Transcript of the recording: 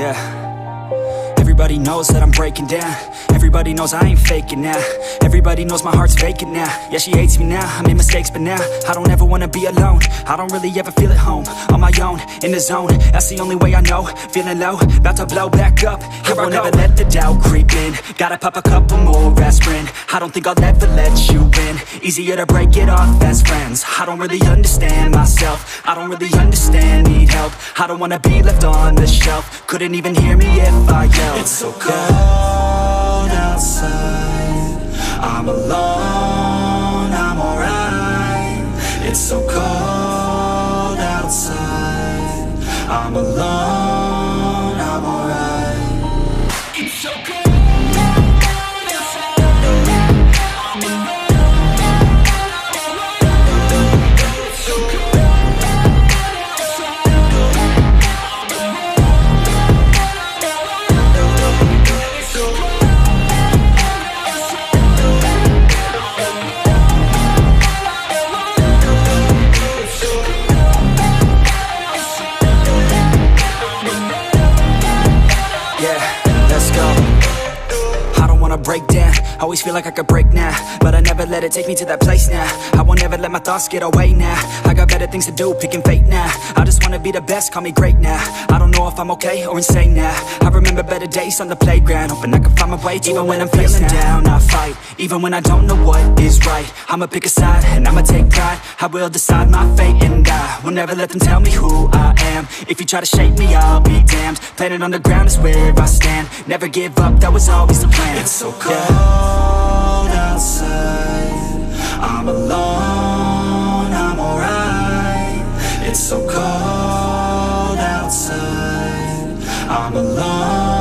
Yeah. Everybody knows that I'm breaking down. Everybody knows I ain't faking now. Everybody knows my heart's vacant now. Yeah, she hates me now, I made mistakes but now I don't ever wanna be alone. I don't really ever feel at home. On my own, in the zone, that's the only way I know. Feeling low, about to blow back up. Here I won't ever let the doubt creep in. Gotta pop a couple more aspirin. I don't think I'll ever let you in. Easier to break it off best friends. I don't really understand myself. I don't really understand, need help. I don't wanna be left on the shelf. Couldn't even hear me if I yelled. It's so cold outside, I'm alone, I'm alright. It's so cold outside, I'm alone, I'm alright. It's so cold. Break down, always feel like I could break now, but I never let it take me to that place now. I won't ever let my thoughts get away now. I got better things to do, picking fate now. I just wanna be the best, call me great now. I don't know if I'm okay or insane now. I remember better days on the playground, hoping I can find my way to even when I'm feeling down, I fight, even when I don't know what is right. I'ma pick a side, and I'ma take pride. I will decide my fate, and I will never let them tell me who I am. If you try to shape me, I'll be damned. Planet on the ground is where I stand. Never give up, that was always the plan. It's so cold outside, I'm alone, I'm alright. It's so cold outside, I'm alone.